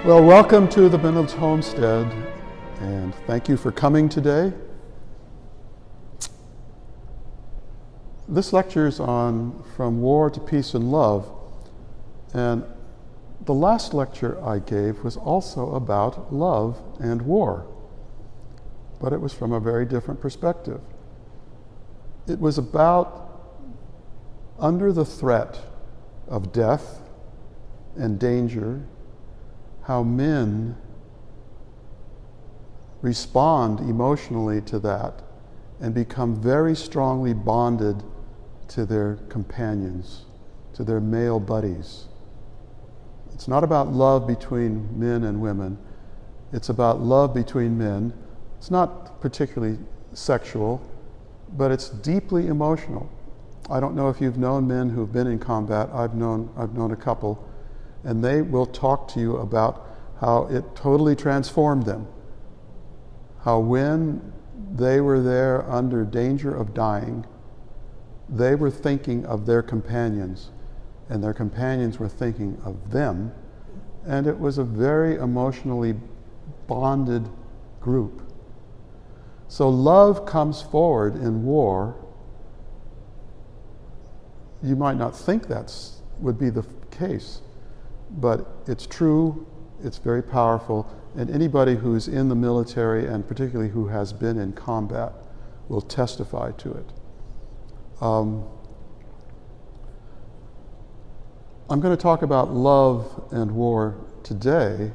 Well, welcome to the Reynolds Homestead, and thank you for coming today. This lecture is on From War to Peace and Love, and the last lecture I gave was also about love and war, but it was from a very different perspective. It was about, under the threat of death and danger, how men respond emotionally to that and become very strongly bonded to their companions, to their male buddies. It's not about love between men and women. It's about love between men. It's not particularly sexual, but it's deeply emotional. I don't know if you've known men who've been in combat. I've known a couple, and they will talk to you about how it totally transformed them. How when they were there under danger of dying, they were thinking of their companions, and their companions were thinking of them, and it was a very emotionally bonded group. So love comes forward in war. You might not think that would be the case, but it's true, it's very powerful, and anybody who's in the military, and particularly who has been in combat, will testify to it. I'm going to talk about love and war today,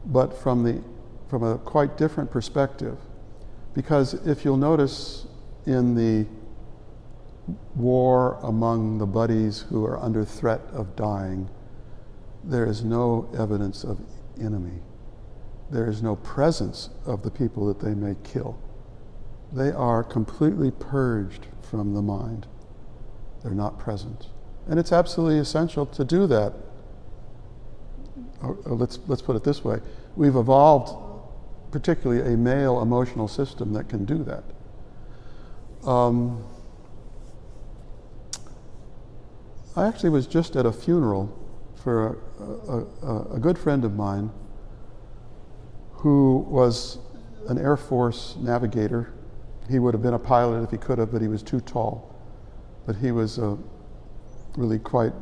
but from a quite different perspective. Because if you'll notice in the war among the buddies who are under threat of dying, there is no evidence of enemy. There is no presence of the people that they may kill. They are completely purged from the mind. They're not present. And it's absolutely essential to do that. Let's put it this way. We've evolved particularly a male emotional system that can do that. I actually was just at a funeral for a good friend of mine who was an Air Force navigator. He would have been a pilot if he could have, but he was too tall. But he was a really quite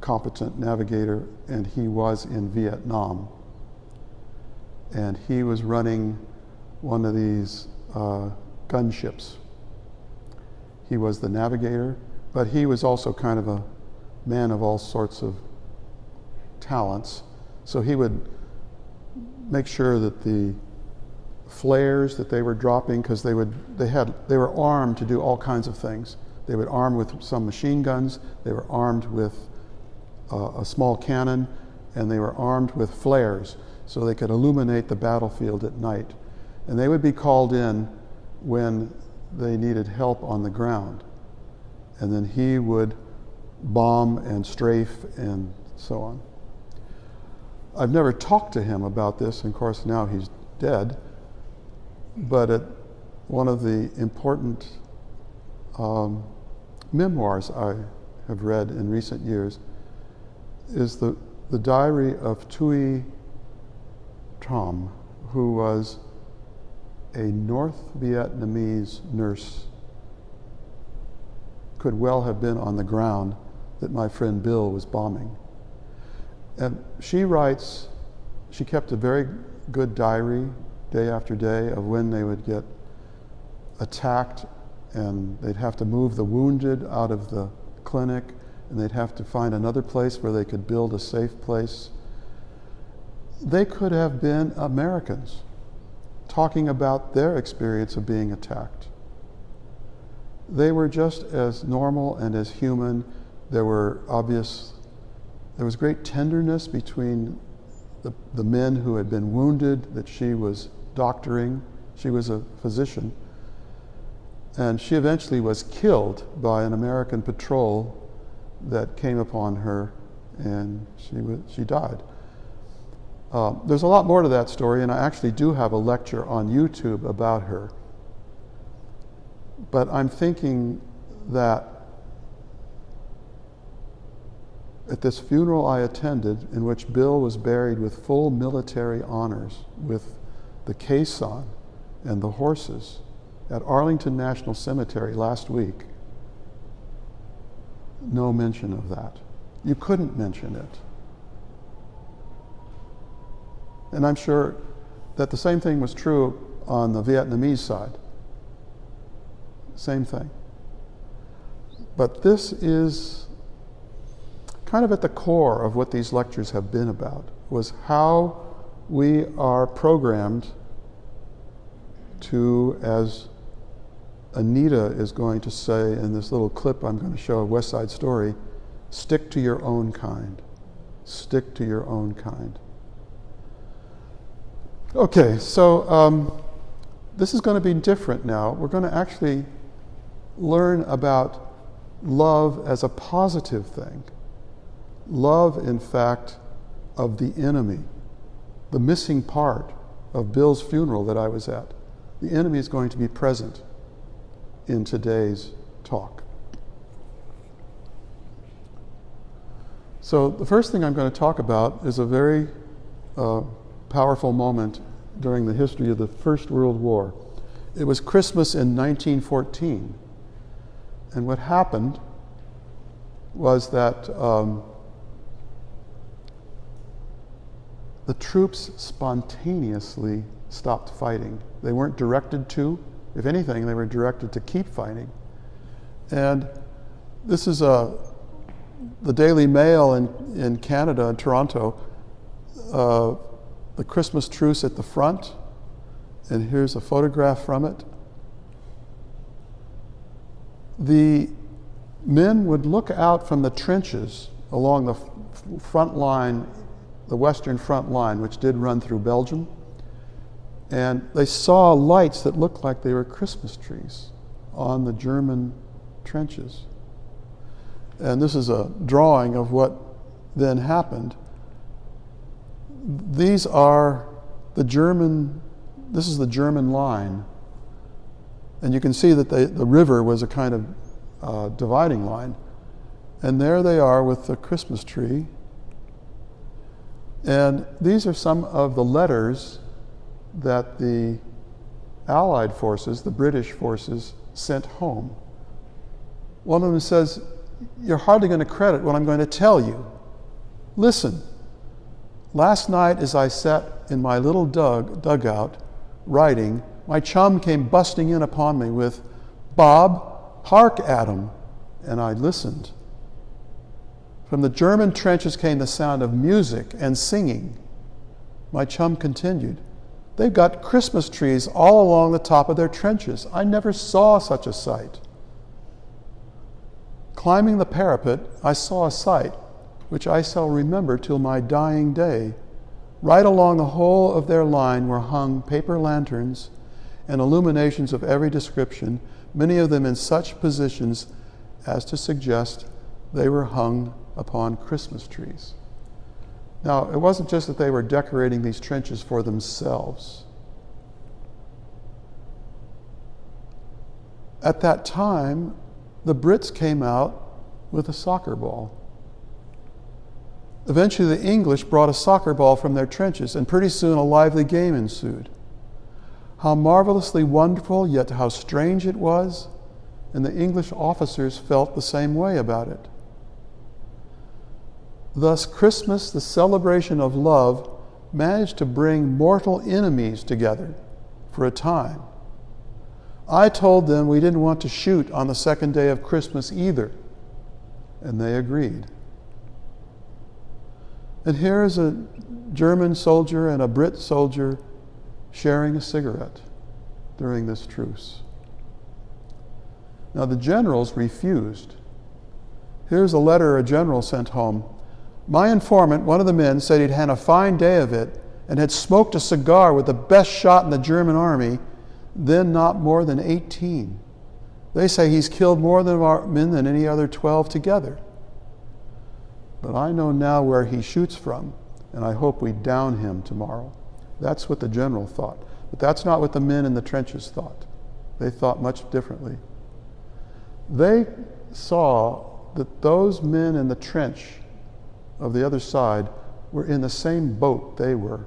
competent navigator, and he was in Vietnam. And he was running one of these gunships. He was the navigator, but he was also kind of a man of all sorts of talents. So he would make sure that the flares that they were dropping, because they were armed to do all kinds of things. They would arm with some machine guns, they were armed with a small cannon, and they were armed with flares so they could illuminate the battlefield at night. And they would be called in when they needed help on the ground. And then he would bomb and strafe and so on. I've never talked to him about this, and of course now he's dead, but one of the important memoirs I have read in recent years is the diary of Tui Tram, who was a North Vietnamese nurse, could well have been on the ground that my friend Bill was bombing. And she writes, she kept a very good diary day after day of when they would get attacked, and they'd have to move the wounded out of the clinic, and they'd have to find another place where they could build a safe place. They could have been Americans talking about their experience of being attacked. They were just as normal and as human. There was great tenderness between the men who had been wounded that she was doctoring. She was a physician. And she eventually was killed by an American patrol that came upon her, and she died. There's a lot more to that story, and I actually do have a lecture on YouTube about her. But I'm thinking that at this funeral I attended, in which Bill was buried with full military honors, with the caisson and the horses, at Arlington National Cemetery last week, no mention of that. You couldn't mention it. And I'm sure that the same thing was true on the Vietnamese side. Same thing. But this is kind of at the core of what these lectures have been about, was how we are programmed to, as Anita is going to say in this little clip I'm going to show of West Side Story, stick to your own kind. Stick to your own kind. Okay, so this is going to be different now. We're going to actually learn about love as a positive thing. Love, in fact, of the enemy. The missing part of Bill's funeral that I was at. The enemy is going to be present in today's talk. So the first thing I'm going to talk about is a very powerful moment during the history of the First World War. It was Christmas in 1914. And what happened was that the troops spontaneously stopped fighting. They weren't directed to. If anything, they were directed to keep fighting. And this is the Daily Mail in Canada, in Toronto, the Christmas Truce at the front. And here's a photograph from it. The men would look out from the trenches along the front line, the western front line, which did run through Belgium, and they saw lights that looked like they were Christmas trees on the German trenches. And this is a drawing of what then happened. These are the German, this is the German line. And you can see that the river was a kind of dividing line. And there they are with the Christmas tree. And these are some of the letters that the Allied forces, the British forces, sent home. One of them says, "You're hardly going to credit what I'm going to tell you. Listen, last night as I sat in my little dugout writing, my chum came busting in upon me with, 'Bob, hark at 'em,' and I listened. From the German trenches came the sound of music and singing. My chum continued, 'They've got Christmas trees all along the top of their trenches. I never saw such a sight.' Climbing the parapet, I saw a sight which I shall remember till my dying day. Right along the whole of their line were hung paper lanterns and illuminations of every description, many of them in such positions as to suggest they were hung upon Christmas trees." Now, it wasn't just that they were decorating these trenches for themselves. At that time, the Brits came out with a soccer ball. Eventually, the English brought a soccer ball from their trenches, and pretty soon a lively game ensued. How marvelously wonderful, yet how strange it was, and the English officers felt the same way about it. Thus, Christmas, the celebration of love, managed to bring mortal enemies together for a time. I told them we didn't want to shoot on the second day of Christmas either, and they agreed. And here is a German soldier and a Brit soldier sharing a cigarette during this truce. Now the generals refused. Here's a letter a general sent home. "My informant, one of the men, said he'd had a fine day of it and had smoked a cigar with the best shot in the German army, then not more than 18. They say he's killed more than our men than any other 12 together. But I know now where he shoots from, and I hope we down him tomorrow." That's what the general thought. But that's not what the men in the trenches thought. They thought much differently. They saw that those men in the trench of the other side were in the same boat they were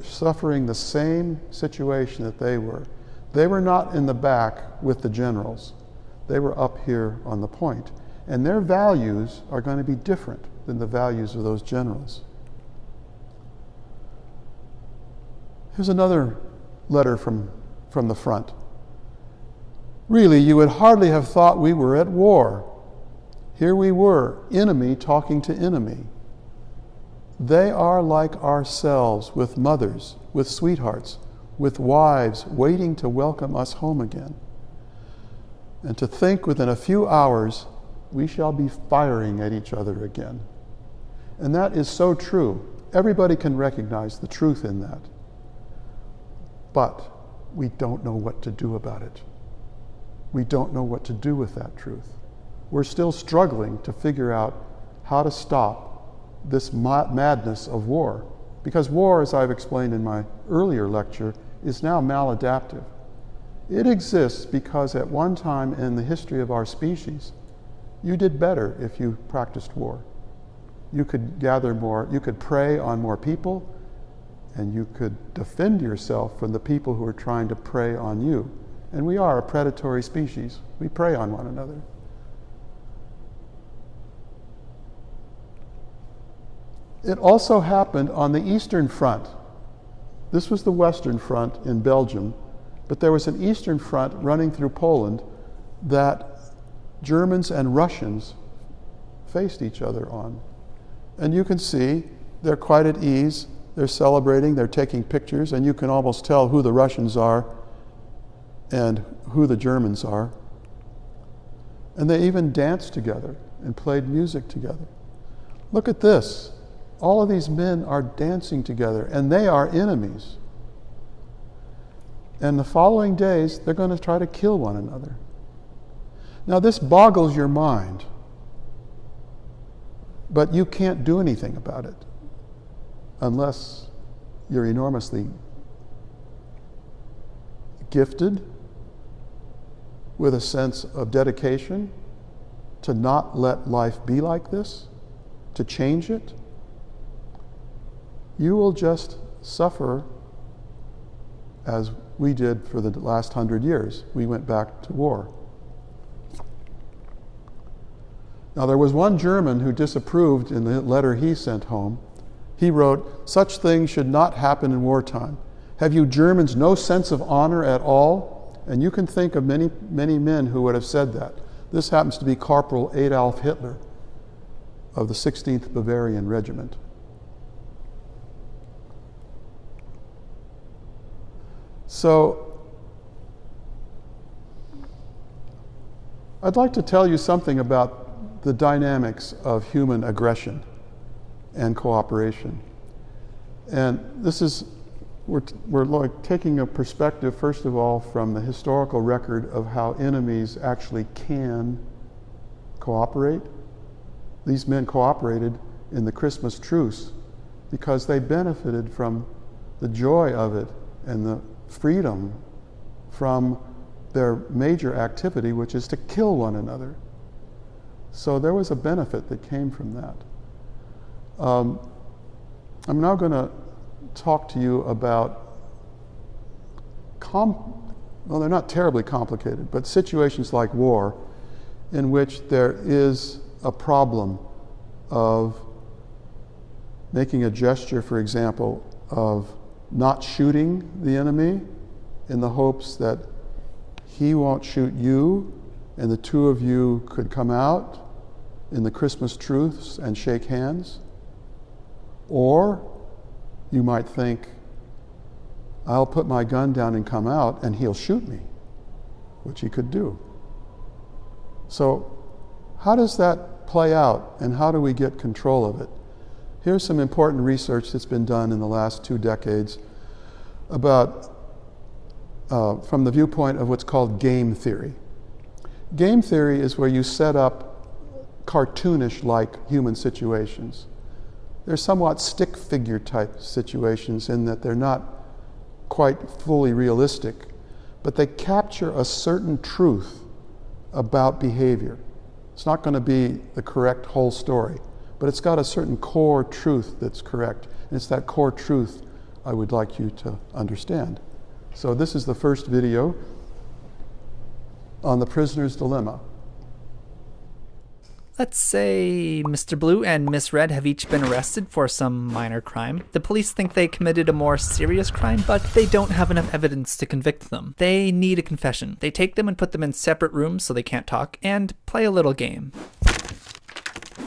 suffering the same situation that they were. They were not in the back with the generals. They were up here on the point. And their values are going to be different than the values of those generals. Here's another letter from the front. Really, you would hardly have thought we were at war. Here we were, enemy talking to enemy. They are like ourselves, with mothers, with sweethearts, with wives waiting to welcome us home again. And to think within a few hours we shall be firing at each other again. And that is so true. Everybody can recognize the truth in that. But we don't know what to do about it. We don't know what to do with that truth. We're still struggling to figure out how to stop this madness of war. Because war, as I've explained in my earlier lecture, is now maladaptive. It exists because at one time in the history of our species, you did better if you practiced war. You could gather more, you could prey on more people, and you could defend yourself from the people who are trying to prey on you. And we are a predatory species. We prey on one another. It also happened on the Eastern Front. This was the Western Front in Belgium, but there was an Eastern Front running through Poland that Germans and Russians faced each other on. And you can see they're quite at ease, they're celebrating, they're taking pictures, and you can almost tell who the Russians are and who the Germans are. And they even danced together and played music together. Look at this. All of these men are dancing together, and they are enemies. And the following days, they're going to try to kill one another. Now, this boggles your mind, but you can't do anything about it unless you're enormously gifted with a sense of dedication to not let life be like this, to change it. You will just suffer as we did for the last 100 years. We went back to war. Now, there was one German who disapproved in the letter he sent home. He wrote, "Such things should not happen in wartime. Have you Germans no sense of honor at all?" And you can think of many, many men who would have said that. This happens to be Corporal Adolf Hitler of the 16th Bavarian Regiment. So, I'd like to tell you something about the dynamics of human aggression and cooperation. And this is, we're like taking a perspective, first of all, from the historical record of how enemies actually can cooperate. These men cooperated in the Christmas Truce because they benefited from the joy of it and the freedom from their major activity, which is to kill one another. So there was a benefit that came from that. I'm now going to talk to you about, well, they're not terribly complicated, but situations like war in which there is a problem of making a gesture, for example, of not shooting the enemy in the hopes that he won't shoot you and the two of you could come out in the Christmas Truce and shake hands. Or you might think, I'll put my gun down and come out and he'll shoot me, which he could do. So how does that play out and how do we get control of it? Here's some important research that's been done in the last 2 decades about, from the viewpoint of what's called game theory. Game theory is where you set up cartoonish-like human situations. They're somewhat stick figure type situations in that they're not quite fully realistic, but they capture a certain truth about behavior. It's not going to be the correct whole story, but it's got a certain core truth that's correct. And it's that core truth I would like you to understand. So this is the first video on the prisoner's dilemma. Let's say Mr. Blue and Miss Red have each been arrested for some minor crime. The police think they committed a more serious crime, but they don't have enough evidence to convict them. They need a confession. They take them and put them in separate rooms so they can't talk, and play a little game.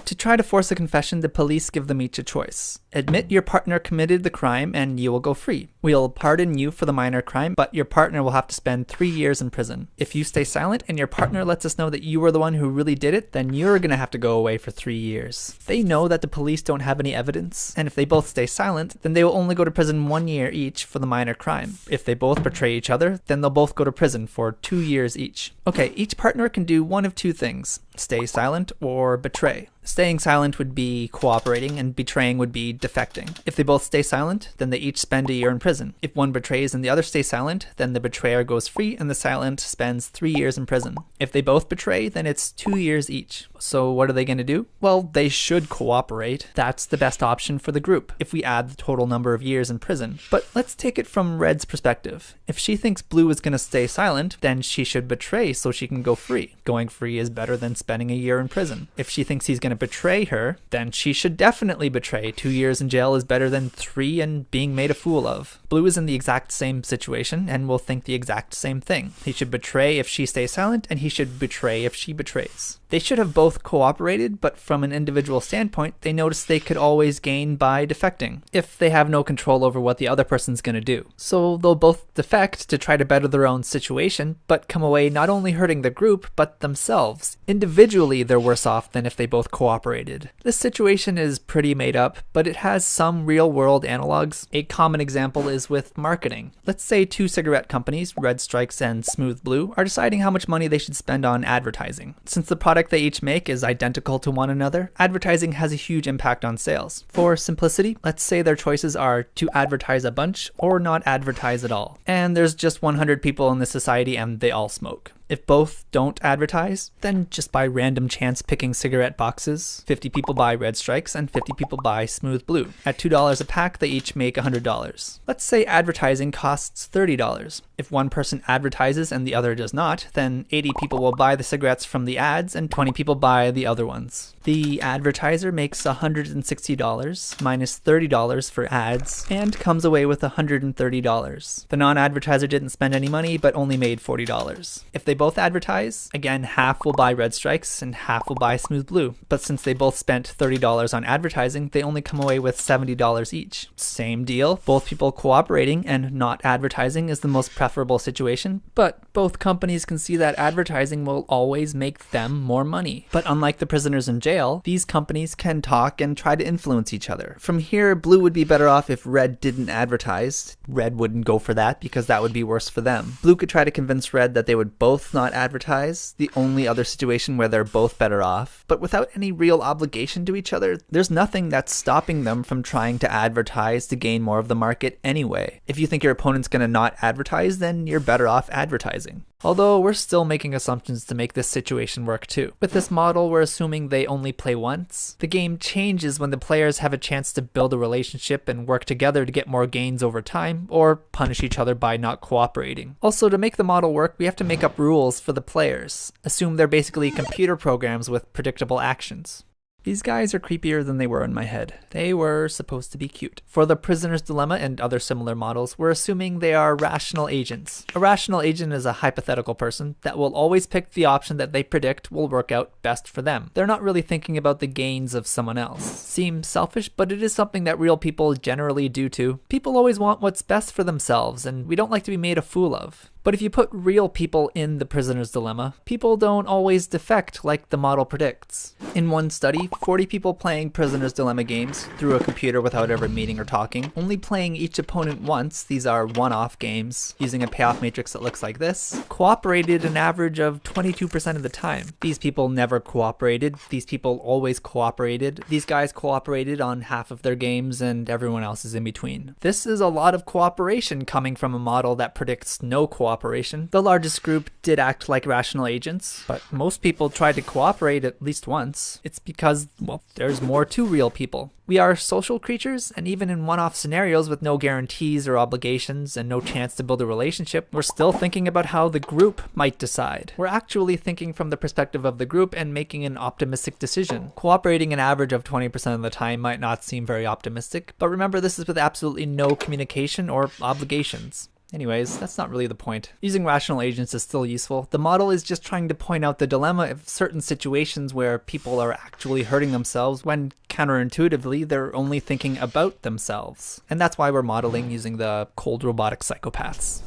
To try to force a confession, the police give them each a choice. Admit your partner committed the crime and you will go free. We'll pardon you for the minor crime, but your partner will have to spend 3 years in prison. If you stay silent and your partner lets us know that you were the one who really did it, then you're gonna have to go away for 3 years. They know that the police don't have any evidence, and if they both stay silent, then they will only go to prison 1 year each for the minor crime. If they both betray each other, then they'll both go to prison for 2 years each. Okay, each partner can do one of two things: stay silent or betray. Staying silent would be cooperating, and betraying would be defecting. If they both stay silent, then they each spend a year in prison. If one betrays and the other stays silent, then the betrayer goes free and the silent spends 3 years in prison. If they both betray, then it's 2 years each. So what are they going to do? Well, they should cooperate. That's the best option for the group, if we add the total number of years in prison. But let's take it from Red's perspective. If she thinks Blue is going to stay silent, then she should betray so she can go free. Going free is better than spending a year in prison. If she thinks he's going to betray her, then she should definitely betray. 2 years in jail is better than 3 and being made a fool of. Blue is in the exact same situation and will think the exact same thing. He should betray if she stays silent, and he should betray if she betrays. They should have both cooperated, but from an individual standpoint, they notice they could always gain by defecting, if they have no control over what the other person's gonna do. So they'll both defect to try to better their own situation, but come away not only hurting the group, but themselves. Individually, they're worse off than if they both cooperated. This situation is pretty made up, but it has some real-world analogs. A common example is with marketing. Let's say 2 cigarette companies, Red Strikes and Smooth Blue, are deciding how much money they should spend on advertising. Since the product they each make is identical to one another, advertising has a huge impact on sales. For simplicity, let's say their choices are to advertise a bunch or not advertise at all. And there's just 100 people in the society and they all smoke. If both don't advertise, then just by random chance picking cigarette boxes, 50 people buy Red Strikes and 50 people buy Smooth Blue. At $2 a pack, they each make $100. Let's say advertising costs $30. If one person advertises and the other does not, then 80 people will buy the cigarettes from the ads and 20 people buy the other ones. The advertiser makes $160 minus $30 for ads and comes away with $130. The non-advertiser didn't spend any money but only made $40. If they both advertise, again, half will buy Red Strikes and half will buy Smooth Blue. But since they both spent $30 on advertising, they only come away with $70 each. Same deal, both people cooperating and not advertising is the most preferable situation, but both companies can see that advertising will always make them more money. But unlike the prisoners in jail, these companies can talk and try to influence each other. From here, Blue would be better off if Red didn't advertise. Red wouldn't go for that because that would be worse for them. Blue could try to convince Red that they would both not advertise, the only other situation where they're both better off. But without any real obligation to each other, there's nothing that's stopping them from trying to advertise to gain more of the market anyway. If you think your opponent's gonna not advertise, then you're better off advertising. Although we're still making assumptions to make this situation work too. With this model, we're assuming they only play once. The game changes when the players have a chance to build a relationship and work together to get more gains over time, or punish each other by not cooperating. Also, to make the model work, we have to make up rules for the players. Assume they're basically computer programs with predictable actions. These guys are creepier than they were in my head. They were supposed to be cute. For the prisoner's dilemma and other similar models, we're assuming they are rational agents. A rational agent is a hypothetical person that will always pick the option that they predict will work out best for them. They're not really thinking about the gains of someone else. Seems selfish, but it is something that real people generally do too. People always want what's best for themselves, and we don't like to be made a fool of. But if you put real people in the prisoner's dilemma, people don't always defect like the model predicts. In one study, 40 people playing prisoner's dilemma games through a computer without ever meeting or talking, only playing each opponent once, these are one-off games, using a payoff matrix that looks like this, cooperated an average of 22% of the time. These people never cooperated, these people always cooperated, these guys cooperated on half of their games and everyone else is in between. This is a lot of cooperation coming from a model that predicts no cooperation cooperation. The largest group did act like rational agents, but most people tried to cooperate at least once. It's because, well, there's more to real people. We are social creatures, and even in one-off scenarios with no guarantees or obligations and no chance to build a relationship, we're still thinking about how the group might decide. We're actually thinking from the perspective of the group and making an optimistic decision. Cooperating an average of 20% of the time might not seem very optimistic, but remember, this is with absolutely no communication or obligations. Anyways, that's not really the point. Using rational agents is still useful. The model is just trying to point out the dilemma of certain situations where people are actually hurting themselves when counterintuitively they're only thinking about themselves. And that's why we're modeling using the cold robotic psychopaths.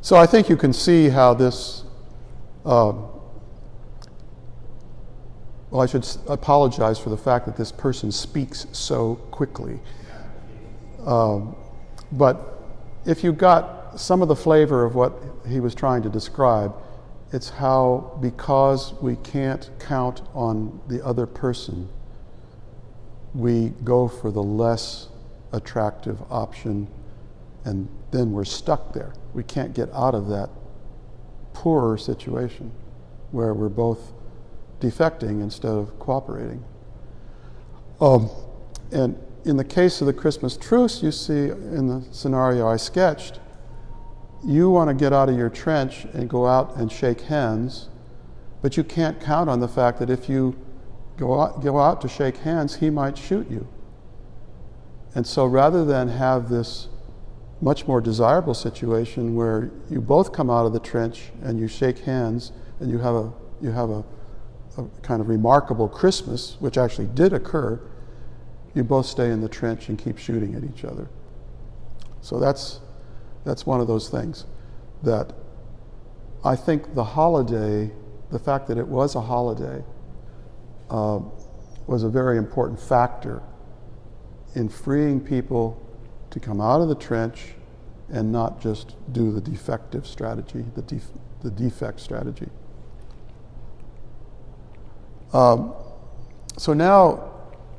So I think you can see how this, well, I should apologize for the fact that this person speaks so quickly. But if you got some of the flavor of what he was trying to describe, it's how, because we can't count on the other person, we go for the less attractive option, and then we're stuck there. We can't get out of that poorer situation where we're both defecting instead of cooperating. And in the case of the Christmas Truce, you see in the scenario I sketched, you want to get out of your trench and go out and shake hands, but you can't count on the fact that if you go out to shake hands, he might shoot you. And so rather than have this much more desirable situation where you both come out of the trench and you shake hands and you have a kind of remarkable Christmas, which actually did occur, you both stay in the trench and keep shooting at each other. So that's one of those things that I think the holiday, the fact that it was a holiday, was a very important factor in freeing people to come out of the trench and not just do the defective strategy, the defect strategy. So now,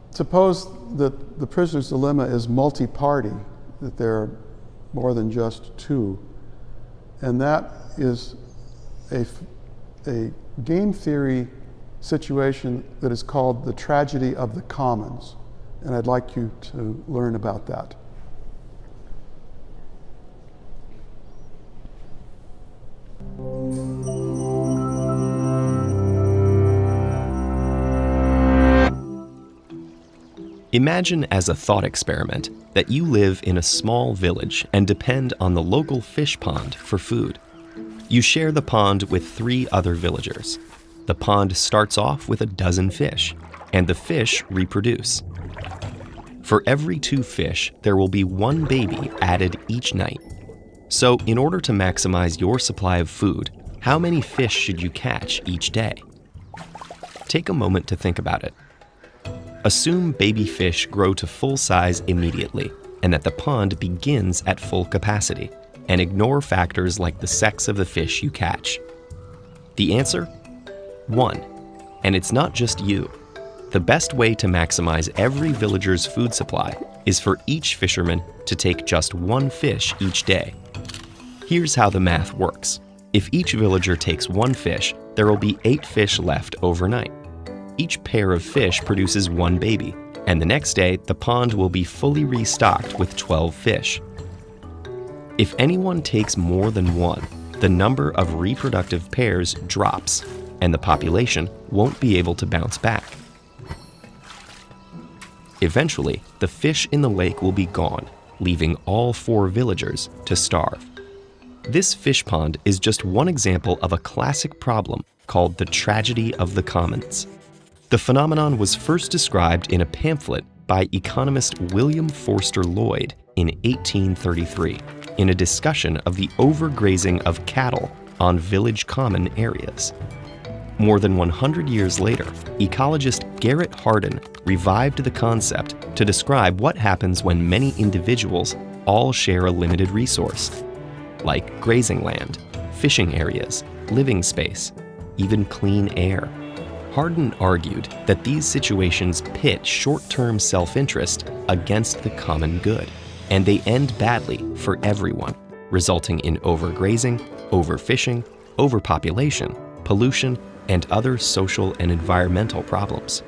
suppose that the prisoner's dilemma is multi-party, that there are more than just two. And that is a game theory situation that is called the tragedy of the commons. And I'd like you to learn about that. Imagine as a thought experiment that you live in a small village and depend on the local fish pond for food. You share the pond with 3 other villagers. The pond starts off with a dozen fish, and the fish reproduce. For every 2 fish, there will be 1 baby added each night. So, in order to maximize your supply of food, how many fish should you catch each day? Take a moment to think about it. Assume baby fish grow to full size immediately, and that the pond begins at full capacity, and ignore factors like the sex of the fish you catch. The answer? 1. And it's not just you. The best way to maximize every villager's food supply is for each fisherman to take just 1 fish each day. Here's how the math works. If each villager takes 1 fish, there will be 8 fish left overnight. Each pair of fish produces 1 baby, and the next day the pond will be fully restocked with 12 fish. If anyone takes more than 1, the number of reproductive pairs drops, and the population won't be able to bounce back. Eventually, the fish in the lake will be gone, leaving all 4 villagers to starve. This fish pond is just one example of a classic problem called the tragedy of the commons. The phenomenon was first described in a pamphlet by economist William Forster Lloyd in 1833 in a discussion of the overgrazing of cattle on village common areas. More than 100 years later, ecologist Garrett Hardin revived the concept to describe what happens when many individuals all share a limited resource, like grazing land, fishing areas, living space, even clean air. Hardin argued that these situations pit short-term self-interest against the common good. and they end badly for everyone, resulting in overgrazing, overfishing, overpopulation, pollution, and other social and environmental problems.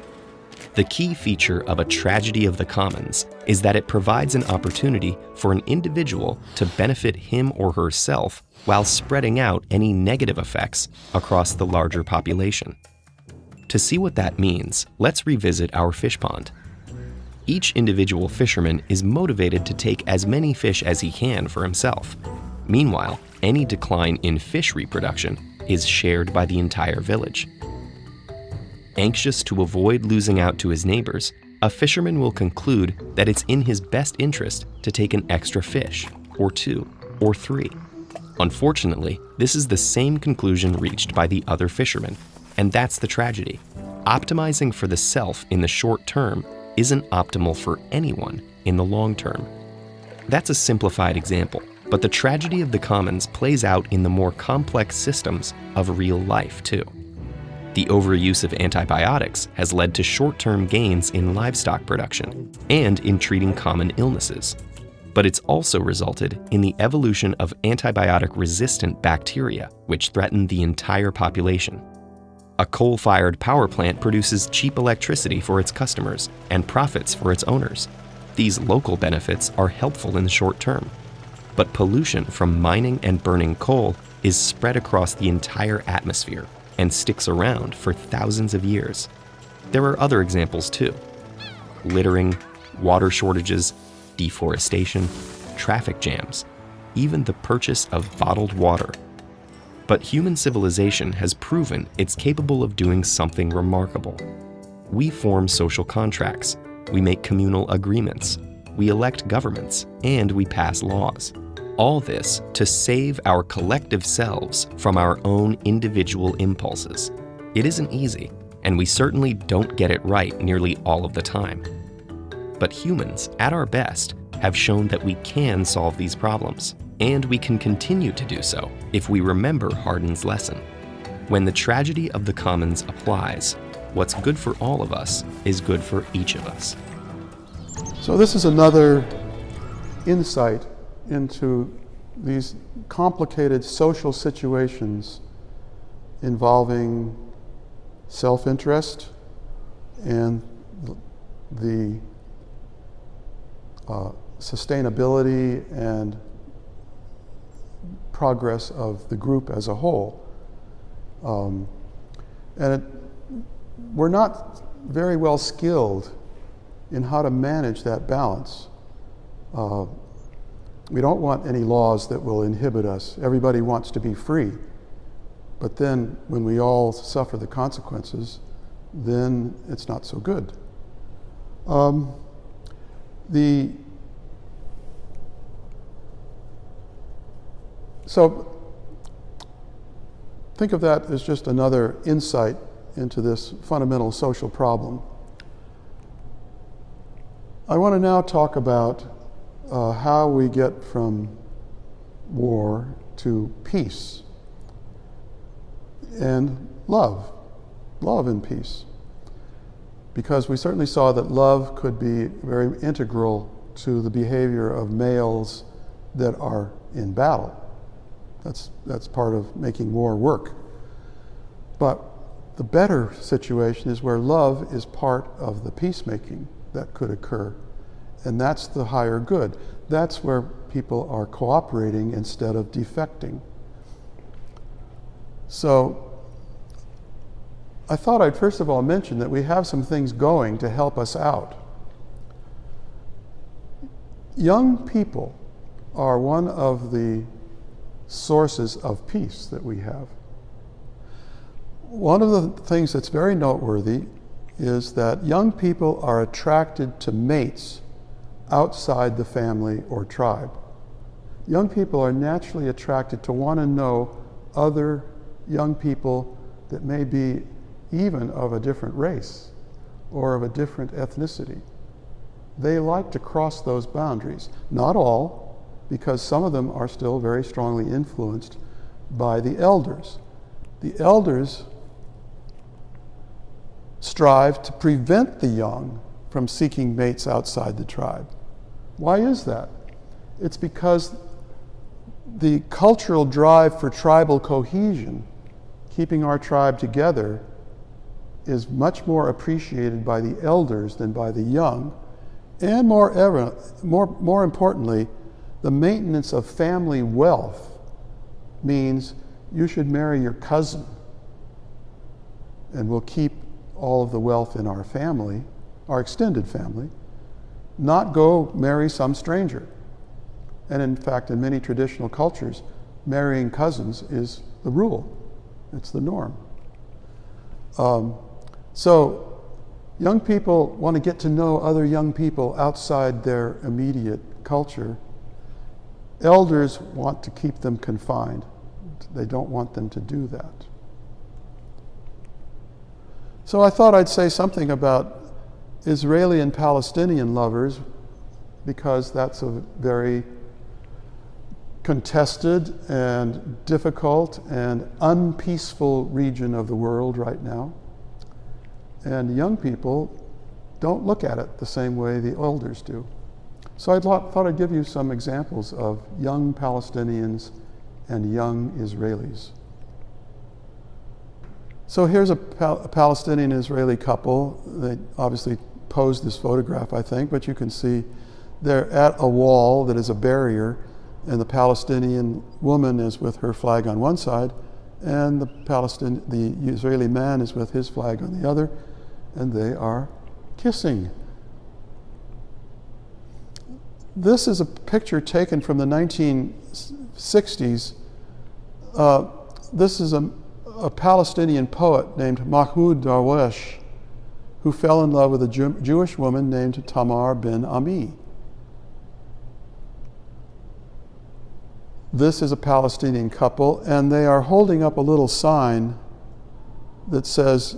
The key feature of a tragedy of the commons is that it provides an opportunity for an individual to benefit him or herself while spreading out any negative effects across the larger population. To see what that means, let's revisit our fish pond. Each individual fisherman is motivated to take as many fish as he can for himself. Meanwhile, any decline in fish reproduction is shared by the entire village. Anxious to avoid losing out to his neighbors, a fisherman will conclude that it's in his best interest to take an extra fish, or 2, or 3. Unfortunately, this is the same conclusion reached by the other fishermen, and that's the tragedy. Optimizing for the self in the short term isn't optimal for anyone in the long term. That's a simplified example, but the tragedy of the commons plays out in the more complex systems of real life too. The overuse of antibiotics has led to short-term gains in livestock production and in treating common illnesses. But it's also resulted in the evolution of antibiotic-resistant bacteria, which threaten the entire population. A coal-fired power plant produces cheap electricity for its customers and profits for its owners. These local benefits are helpful in the short term. But pollution from mining and burning coal is spread across the entire atmosphere and sticks around for thousands of years. There are other examples too. Littering, water shortages, deforestation, traffic jams, even the purchase of bottled water. But human civilization has proven it's capable of doing something remarkable. We form social contracts, we make communal agreements, we elect governments, and we pass laws. All this to save our collective selves from our own individual impulses. It isn't easy, and we certainly don't get it right nearly all of the time. But humans, at our best, have shown that we can solve these problems, and we can continue to do so if we remember Hardin's lesson. When the tragedy of the commons applies, what's good for all of us is good for each of us. So this is another insight into these complicated social situations involving self-interest and the sustainability and progress of the group as a whole. We're not very well skilled in how to manage that balance. We don't want any laws that will inhibit us. Everybody wants to be free. But then when we all suffer the consequences, then it's not so good. So think of that as just another insight into this fundamental social problem. I want to now talk about how we get from war to peace and love and peace. Because we certainly saw that love could be very integral to the behavior of males that are in battle. That's part of making war work. But the better situation is where love is part of the peacemaking that could occur. And that's the higher good. That's where people are cooperating instead of defecting. So I thought I'd first of all mention that we have some things going to help us out. Young people are one of the sources of peace that we have. One of the things that's very noteworthy is that young people are attracted to mates outside the family or tribe. Young people are naturally attracted to want to know other young people that may be even of a different race or of a different ethnicity. They like to cross those boundaries. Not all, because some of them are still very strongly influenced by the elders. The elders strive to prevent the young from seeking mates outside the tribe. Why is that? It's because the cultural drive for tribal cohesion, keeping our tribe together, is much more appreciated by the elders than by the young. And more importantly, the maintenance of family wealth means you should marry your cousin, and we'll keep all of the wealth in our family, our extended family, not go marry some stranger. And in fact, in many traditional cultures, marrying cousins is the rule. It's the norm. So young people want to get to know other young people outside their immediate culture. Elders want to keep them confined. They don't want them to do that. So I thought I'd say something about Israeli and Palestinian lovers, because that's a very contested and difficult and unpeaceful region of the world right now. And young people don't look at it the same way the elders do. So I thought I'd give you some examples of young Palestinians and young Israelis. So here's a Palestinian-Israeli couple. They obviously posed this photograph, I think, but you can see they're at a wall that is a barrier, and the Palestinian woman is with her flag on one side, and the Israeli man is with his flag on the other, and they are kissing. This is a picture taken from the 1960s. This is a Palestinian poet named Mahmoud Darwish, who fell in love with a Jewish woman named Tamar bin Ami. This is a Palestinian couple, and they are holding up a little sign that says,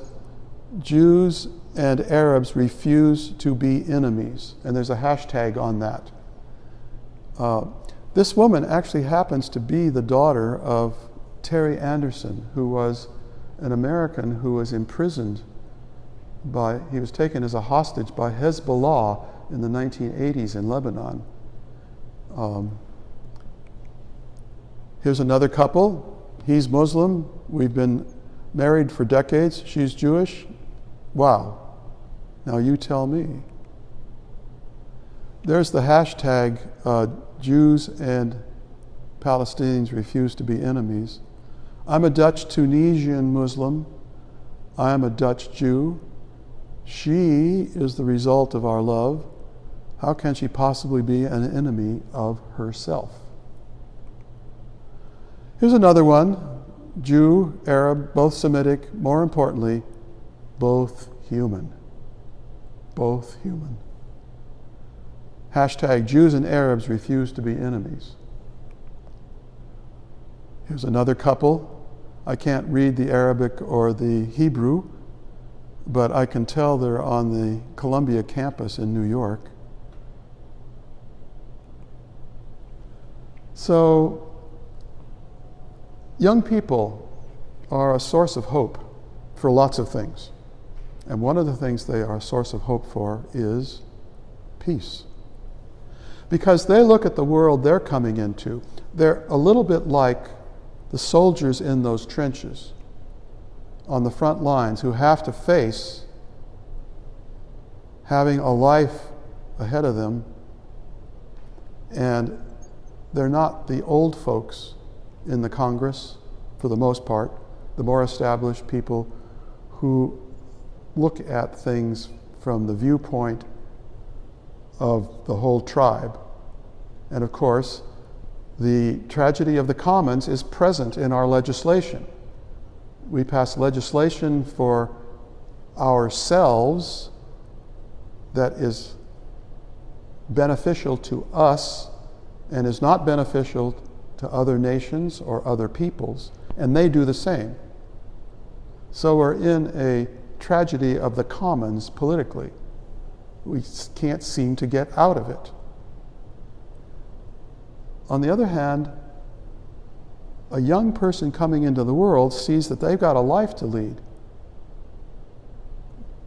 "Jews and Arabs refuse to be enemies," and there's a hashtag on that. This woman actually happens to be the daughter of Terry Anderson, who was an American who was imprisoned he was taken as a hostage by Hezbollah in the 1980s in Lebanon. Here's another couple. He's Muslim. We've been married for decades. She's Jewish. Wow. Now you tell me. There's the hashtag Jews and Palestinians refuse to be enemies. I'm a Dutch Tunisian Muslim. I am a Dutch Jew. She is the result of our love. How can she possibly be an enemy of herself? Here's another one. Jew, Arab, both Semitic, more importantly, both human. Both human. Hashtag Jews and Arabs refuse to be enemies. Here's another couple. I can't read the Arabic or the Hebrew, but I can tell they're on the Columbia campus in New York. So, young people are a source of hope for lots of things. And one of the things they are a source of hope for is peace. Because they look at the world they're coming into. They're a little bit like the soldiers in those trenches on the front lines who have to face having a life ahead of them, and they're not the old folks in the Congress, for the most part, the more established people who look at things from the viewpoint of the whole tribe. And of course, the tragedy of the commons is present in our legislation. We pass legislation for ourselves that is beneficial to us and is not beneficial to other nations or other peoples, and they do the same. So we're in a tragedy of the commons politically. We can't seem to get out of it. On the other hand, a young person coming into the world sees that they've got a life to lead.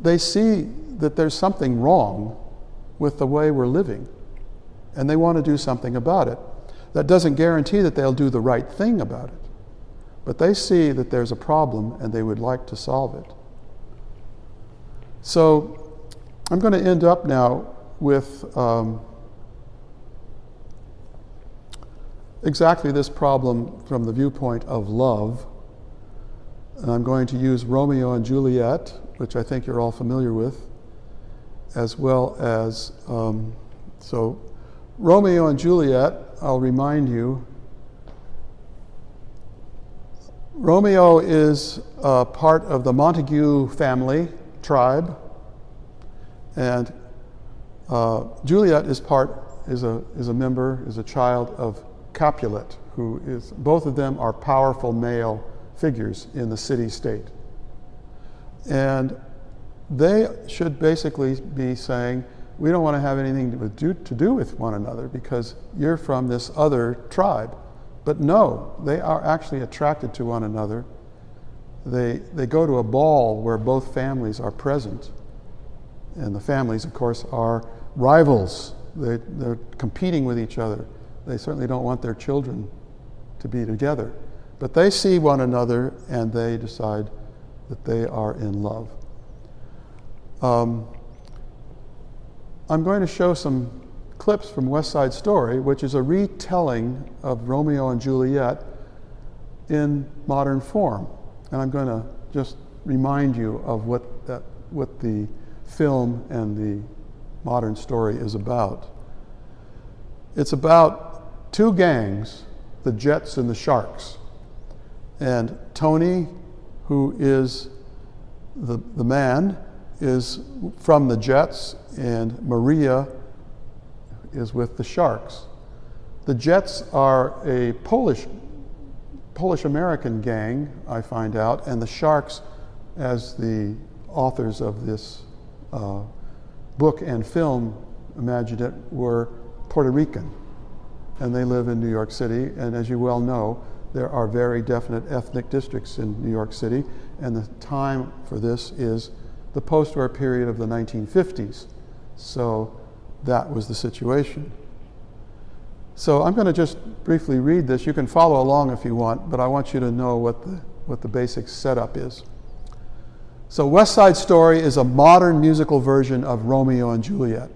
They see that there's something wrong with the way we're living, and they want to do something about it. That doesn't guarantee that they'll do the right thing about it, but they see that there's a problem and they would like to solve it. So I'm going to end up now with exactly this problem from the viewpoint of love. And I'm going to use Romeo and Juliet, which I think you're all familiar with, as well as, so Romeo and Juliet, I'll remind you, Romeo is part of the Montague family tribe, and Juliet is a child of Capulet, who is, both of them are powerful male figures in the city-state. And they should basically be saying, we don't want to have anything to do with one another because you're from this other tribe. But no, they are actually attracted to one another. They go to a ball where both families are present. And the families, of course, are rivals. They're competing with each other. They certainly don't want their children to be together. But they see one another and they decide that they are in love. I'm going to show some clips from West Side Story, which is a retelling of Romeo and Juliet in modern form. And I'm going to just remind you of what the film and the modern story is about. It's about two gangs, the Jets and the Sharks. And Tony, who is the man, is from the Jets, and Maria is with the Sharks. The Jets are a Polish-American gang, I find out, and the Sharks, as the authors of this book and film imagined it, were Puerto Rican, and they live in New York City. And as you well know, there are very definite ethnic districts in New York City, and the time for this is the post-war period of the 1950s. So that was the situation. So I'm going to just briefly read this. You can follow along if you want, but I want you to know what the basic setup is. So West Side Story is a modern musical version of Romeo and Juliet.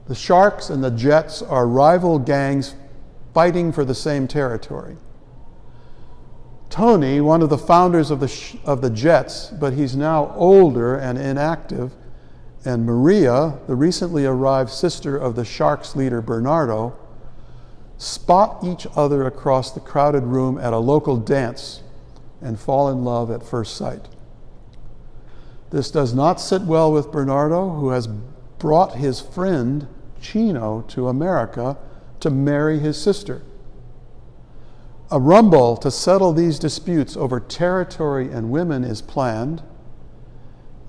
The Sharks and the Jets are rival gangs fighting for the same territory. Tony, one of the founders of the Jets, but he's now older and inactive, and Maria, the recently arrived sister of the Sharks leader Bernardo, spot each other across the crowded room at a local dance and fall in love at first sight. This does not sit well with Bernardo, who has brought his friend Chino to America to marry his sister. A rumble to settle these disputes over territory and women is planned,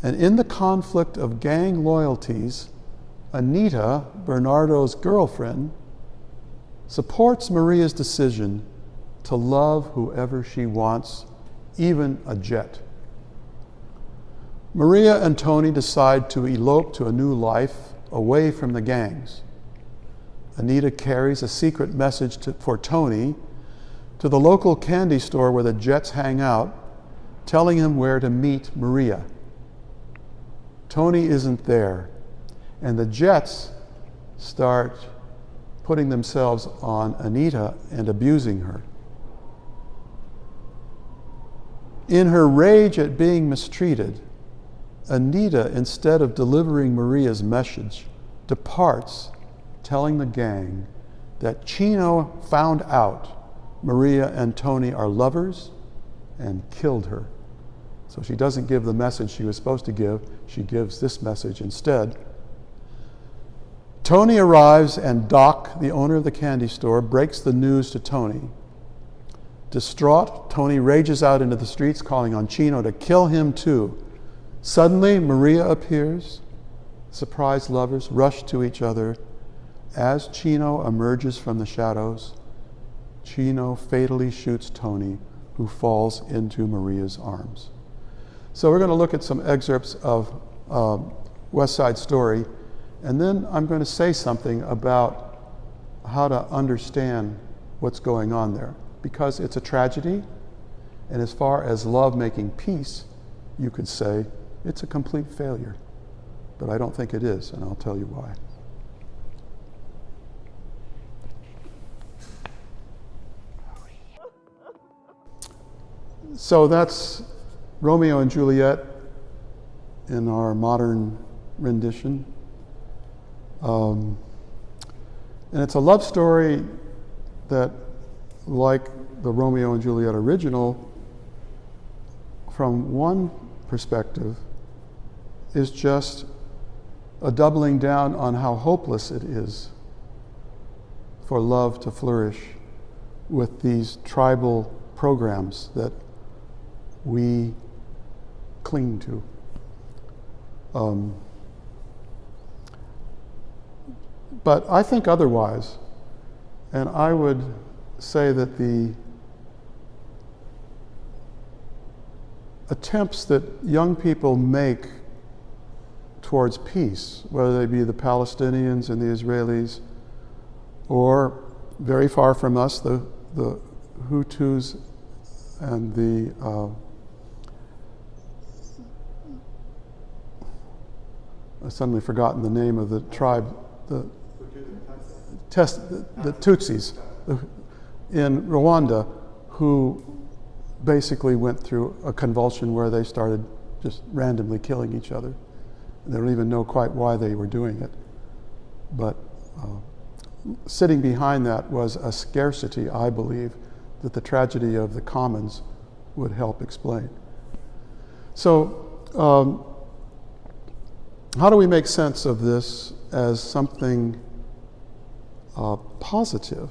and in the conflict of gang loyalties, Anita, Bernardo's girlfriend, supports Maria's decision to love whoever she wants, even a Jet. Maria and Tony decide to elope to a new life away from the gangs. Anita carries a secret message for Tony to the local candy store where the Jets hang out, telling him where to meet Maria. Tony isn't there, and the Jets start putting themselves on Anita and abusing her. In her rage at being mistreated, Anita, instead of delivering Maria's message, departs, telling the gang that Chino found out Maria and Tony are lovers and killed her. So she doesn't give the message she was supposed to give. She gives this message instead. Tony arrives, and Doc, the owner of the candy store, breaks the news to Tony. Distraught, Tony rages out into the streets, calling on Chino to kill him too. Suddenly, Maria appears. Surprised lovers rush to each other. As Chino emerges from the shadows, Chino fatally shoots Tony, who falls into Maria's arms. So we're going to look at some excerpts of West Side Story, and then I'm going to say something about how to understand what's going on there, because it's a tragedy, and as far as love making peace, you could say it's a complete failure. But I don't think it is, and I'll tell you why. So that's Romeo and Juliet in our modern rendition. And it's a love story that, like the Romeo and Juliet original, from one perspective, is just a doubling down on how hopeless it is for love to flourish with these tribal programs that we cling to. But I think otherwise, and I would say that the attempts that young people make towards peace, whether they be the Palestinians and the Israelis, or very far from us, the Hutus and the I've suddenly forgotten the name of the tribe, the Tutsis in Rwanda, who basically went through a convulsion where they started just randomly killing each other. They don't even know quite why they were doing it. But sitting behind that was a scarcity, I believe, that the tragedy of the commons would help explain. So, how do we make sense of this as something positive,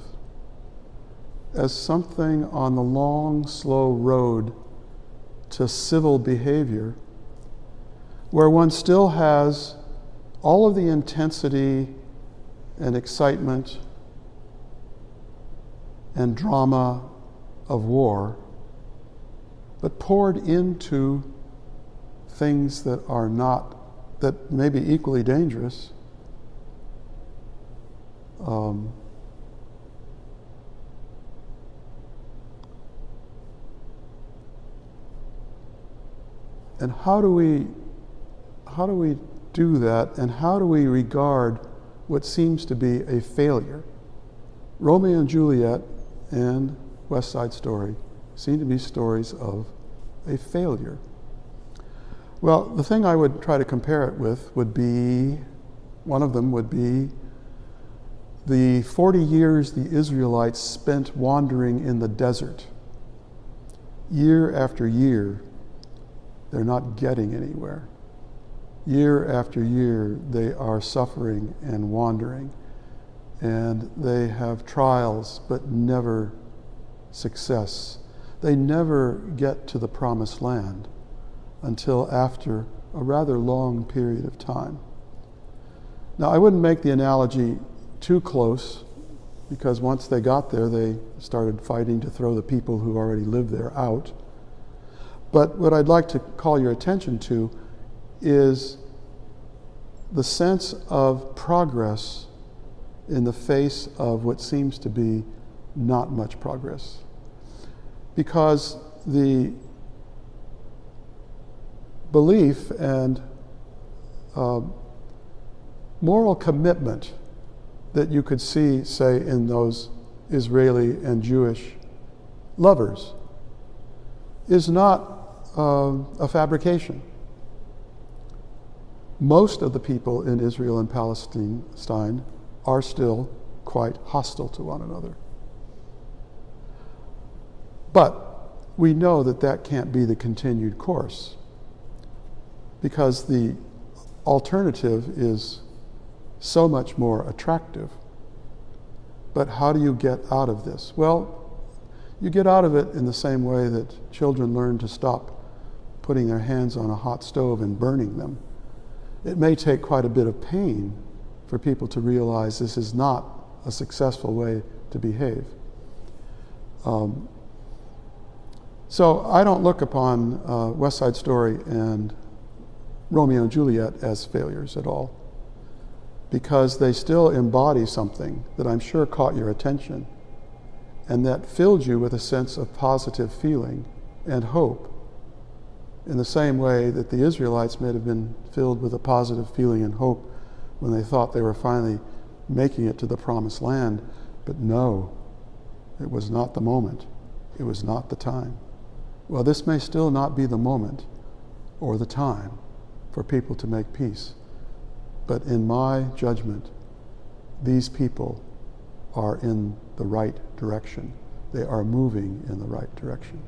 as something on the long, slow road to civil behavior, where one still has all of the intensity and excitement and drama of war, but poured into things that are not, that may be equally dangerous. And how do we do that, and how do we regard what seems to be a failure? Romeo and Juliet and West Side Story seem to be stories of a failure. Well, the thing I would try to compare it with would be, one of them would be the 40 years the Israelites spent wandering in the desert. Year after year, they're not getting anywhere. Year after year, they are suffering and wandering, and they have trials but never success. They never get to the promised land until after a rather long period of time. Now, I wouldn't make the analogy too close, because once they got there, they started fighting to throw the people who already lived there out. But what I'd like to call your attention to is the sense of progress in the face of what seems to be not much progress. Because the belief and moral commitment that you could see, say, in those Israeli and Jewish lovers is not a fabrication. Most of the people in Israel and Palestine are still quite hostile to one another. But we know that that can't be the continued course, because the alternative is so much more attractive. But how do you get out of this? Well, you get out of it in the same way that children learn to stop putting their hands on a hot stove and burning them. It may take quite a bit of pain for people to realize this is not a successful way to behave. So I don't look upon West Side Story and Romeo and Juliet as failures at all. because they still embody something that I'm sure caught your attention and that filled you with a sense of positive feeling and hope, in the same way that the Israelites may have been filled with a positive feeling and hope when they thought they were finally making it to the promised land. But no, it was not the moment. It was not the time. Well, this may still not be the moment or the time for people to make peace. But in my judgment, these people are in the right direction. They are moving in the right direction.